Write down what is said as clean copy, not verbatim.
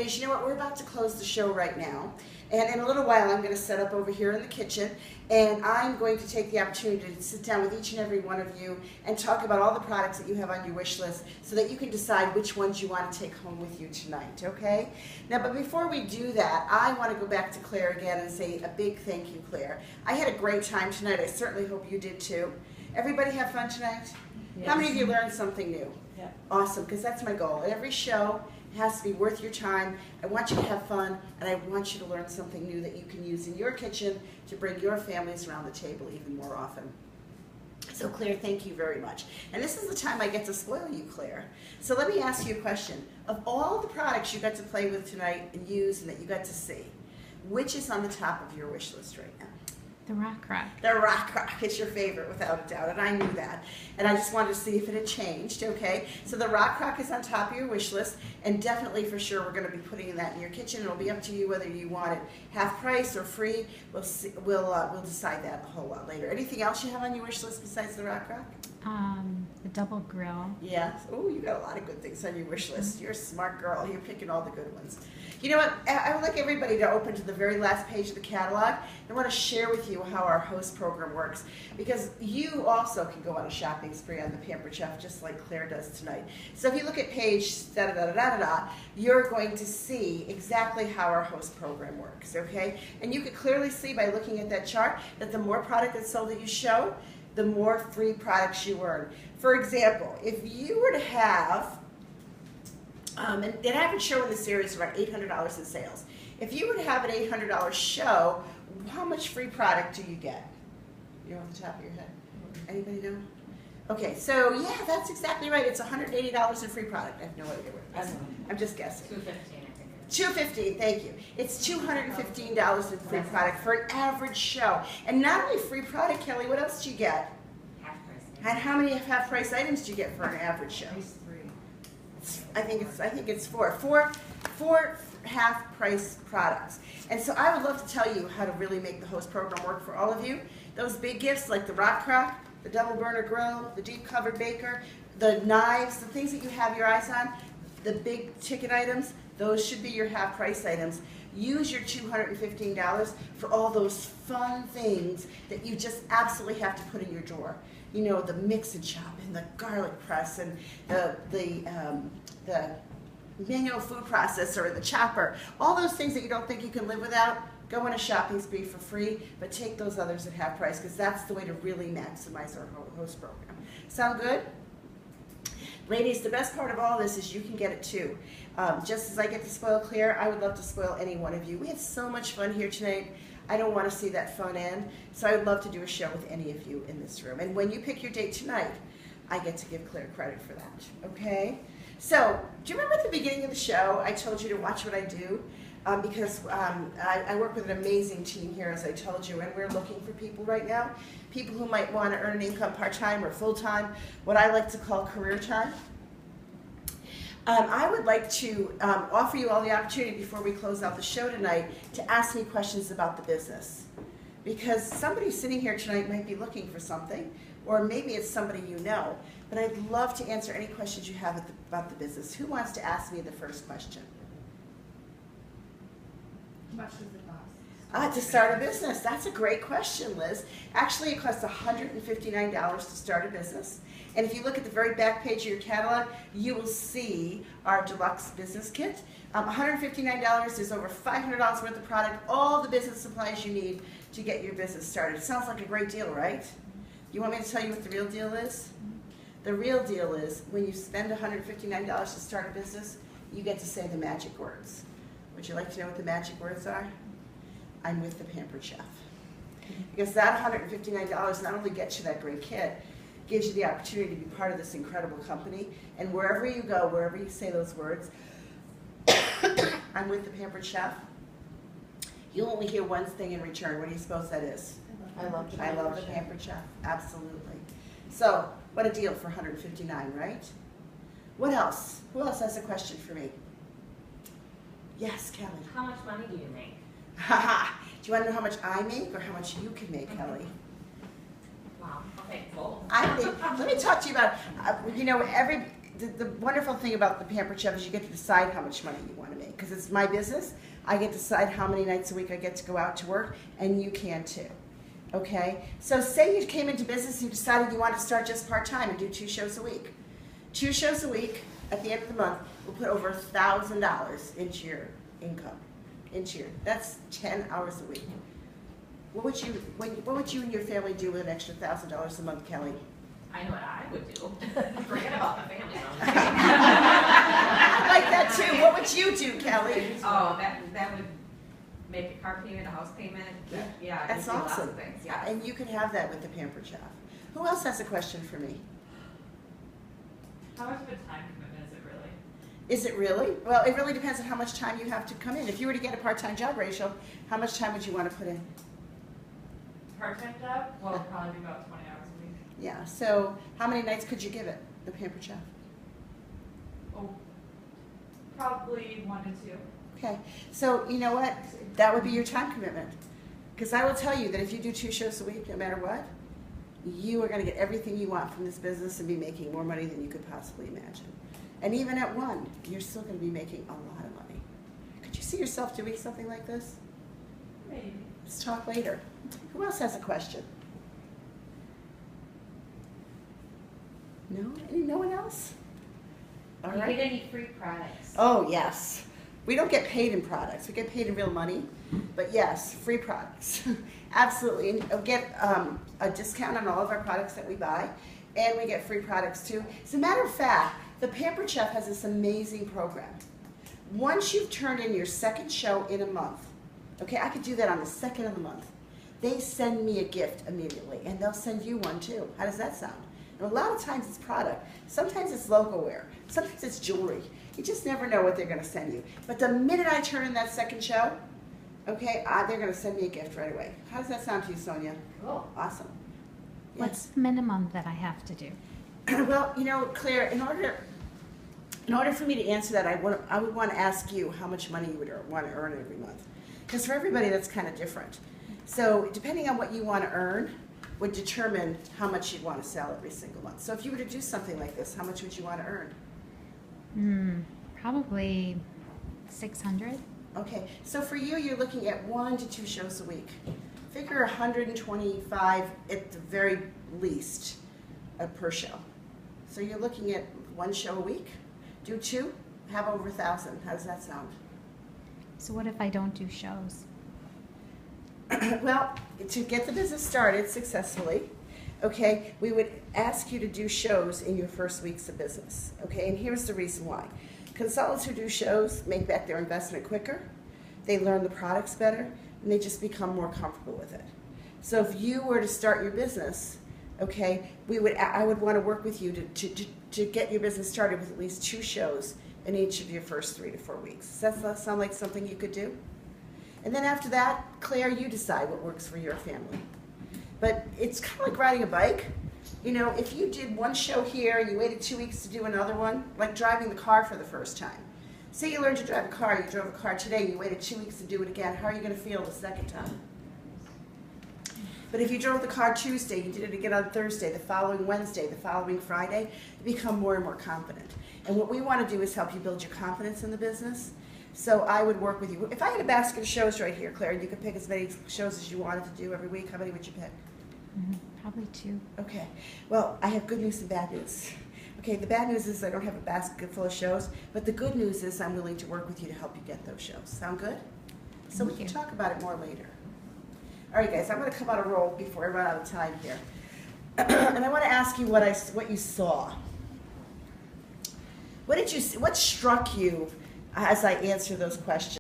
ladies, you know what? We're about to close the show right now. And in a little while, I'm going to set up over here in the kitchen, and I'm going to take the opportunity to sit down with each and every one of you and talk about all the products that you have on your wish list so that you can decide which ones you want to take home with you tonight, okay? Now, but before we do that, I want to go back to Claire again and say a big thank you, Claire. I had a great time tonight. I certainly hope you did too. Everybody have fun tonight? Yes. How many of you learned something new? Yeah. Awesome, because that's my goal. Every show has to be worth your time. I want you to have fun, and I want you to learn something new that you can use in your kitchen to bring your families around the table even more often. So Claire, thank you very much. And this is the time I get to spoil you, Claire. So let me ask you a question. Of all the products you got to play with tonight and use and that you got to see, which is on the top of your wish list right now? The Rock Rock. The Rock Rock is your favorite, without a doubt, and I knew that. And I just wanted to see if it had changed, okay? So the Rock Rock is on top of your wish list, and definitely for sure we're going to be putting that in your kitchen. It'll be up to you whether you want it half price or free. We'll decide that a whole lot later. Anything else you have on your wish list besides the Rock Rock? The double grill. Yeah. Oh, you got a lot of good things on your wish list. You're a smart girl. You're picking all the good ones. You know what? I would like everybody to open to the very last page of the catalog. I want to share with you how our host program works, because you also can go on a shopping spree on the Pampered Chef just like Claire does tonight. So if you look at page da-da-da-da-da-da, you're going to see exactly how our host program works, okay? And you can clearly see by looking at that chart that the more product that's sold that you show, the more free products you earn. For example, if you were to have, an average show in the series is around $800 in sales. If you were to have an $800 show, how much free product do you get? You know, off the top of your head? Anybody know? Okay, so yeah, that's exactly right. It's $180 in free product. I have no idea what it is. I'm just guessing. $215, thank you. It's $215 in free product for an average show. And not only free product, Kelly, what else do you get? Half price. And how many half price items do you get for an average show? At least 3. I think it's four half price products. And so I would love to tell you how to really make the host program work for all of you. Those big gifts like the Rock Crock, the double burner grill, the deep covered baker, the knives, the things that you have your eyes on, the big ticket items, those should be your half price items. Use your $215 for all those fun things that you just absolutely have to put in your drawer. You know, the mix and chop and the garlic press and the manual food processor and the chopper. All those things that you don't think you can live without, go on a shopping spree for free, but take those others at half price, because that's the way to really maximize our host program. Sound good? Ladies, the best part of all this is you can get it too. Just as I get to spoil Claire, I would love to spoil any one of you. We had so much fun here tonight. I don't want to see that fun end, so I would love to do a show with any of you in this room. And when you pick your date tonight, I get to give Claire credit for that, okay? So, do you remember at the beginning of the show, I told you to watch what I do? Because I work with an amazing team here, as I told you, and we're looking for people right now, people who might want to earn an income part-time or full-time, what I like to call career time. I would like to offer you all the opportunity before we close out the show tonight to ask me questions about the business. Because somebody sitting here tonight might be looking for something, or maybe it's somebody you know, but I'd love to answer any questions you have about the business. Who wants to ask me the first question? How much does it cost? To start a business. That's a great question, Liz. Actually, it costs $159 to start a business. And if you look at the very back page of your catalog, you will see our deluxe business kit. $159 is over $500 worth of product, all the business supplies you need to get your business started. Sounds like a great deal, right? You want me to tell you what the real deal is? The real deal is when you spend $159 to start a business, you get to say the magic words. Would you like to know what the magic words are? I'm with the Pampered Chef. Because that $159 not only gets you that great kit, gives you the opportunity to be part of this incredible company, and wherever you go, wherever you say those words, I'm with the Pampered Chef, you'll only hear one thing in return. What do you suppose that is? I love the Pampered Chef. Absolutely. So, what a deal for $159, right? What else? Who else has a question for me? Yes, Kelly. How much money do you make? Haha. Do you want to know how much I make or how much you can make, Kelly? Wow. Okay, cool. Let me talk to you about, you know, the wonderful thing about the Pampered Chef is you get to decide how much money you want to make. Because it's my business, I get to decide how many nights a week I get to go out to work, and you can too. Okay? So say you came into business and you decided you wanted to start just part-time and do 2 shows a week. 2 shows a week, at the end of the month, will put over $1,000 into your income. That's 10 hours a week. What would you and your family do with an extra $1,000 a month, Kelly? I know what I would do. Forget about the family. I like that too. What would you do, Kelly? Oh, that would make a car payment, a house payment. Yeah, That's do lots awesome. of things. Yeah. And you can have that with the Pampered Chef. Who else has a question for me? How much of a time commitment is it really? Is it really? Well, it really depends on how much time you have to come in. If you were to get a part-time job, Rachel, how much time would you want to put in? Part-time job? Well, it'd probably be about 20 hours a week. Yeah, so how many nights could you give it, the Pampered Chef? Oh, probably 1 to 2. Okay, so you know what? That would be your time commitment. Because I will tell you that if you do 2 shows a week, no matter what, you are going to get everything you want from this business and be making more money than you could possibly imagine. And even at 1, you're still going to be making a lot of money. Could you see yourself doing something like this? Maybe. Let's talk later. Who else has a question? No? No one else? All Do you right. get any free products? Oh, yes. We don't get paid in products. We get paid in real money. But yes, free products. Absolutely. And we get a discount on all of our products that we buy. And we get free products too. As a matter of fact, the Pampered Chef has this amazing program. Once you've turned in your 2nd show in a month, okay, I could do that on the 2nd of the month. They send me a gift immediately, and they'll send you one too. How does that sound? And a lot of times it's product. Sometimes it's logo wear. Sometimes it's jewelry. You just never know what they're going to send you. But the minute I turn in that 2nd show, okay, they're going to send me a gift right away. How does that sound to you, Sonia? Cool. Awesome. What's the minimum that I have to do? Well, you know, Claire, in order for me to answer that, I would want to ask you how much money you would want to earn every month. Because for everybody, that's kind of different. So depending on what you want to earn would determine how much you'd want to sell every single month. So if you were to do something like this, how much would you want to earn? Probably 600. Okay, so for you, you're looking at 1 to 2 shows a week. Figure 125 at the very least per show. So you're looking at 1 show a week. Do 2, have over 1,000. How does that sound? So what if I don't do shows? Well, to get the business started successfully, okay, we would ask you to do shows in your first weeks of business, okay? And here's the reason why. Consultants who do shows make back their investment quicker, they learn the products better, and they just become more comfortable with it. So if you were to start your business, okay, I would want to work with you to get your business started with at least 2 shows in each of your first 3 to 4 weeks. Does that sound like something you could do? And then after that, Claire, you decide what works for your family. But it's kind of like riding a bike. You know, if you did 1 show here and you waited 2 weeks to do another one, like driving the car for the first time. Say you learned to drive a car, you drove a car today, and you waited 2 weeks to do it again. How are you going to feel the 2nd time? But if you drove the car Tuesday, you did it again on Thursday, the following Wednesday, the following Friday, you become more and more confident. And what we want to do is help you build your confidence in the business. So I would work with you. If I had a basket of shows right here, Claire, and you could pick as many shows as you wanted to do every week, how many would you pick? Probably 2. Okay. Well, I have good news and bad news. Okay, the bad news is I don't have a basket full of shows, but the good news is I'm willing to work with you to help you get those shows. Sound good? So we Thank can you. talk about it more later. All right, guys, I'm going to come on a roll before I run out of time here. And I want to ask you what you saw. What struck you as I answer those questions?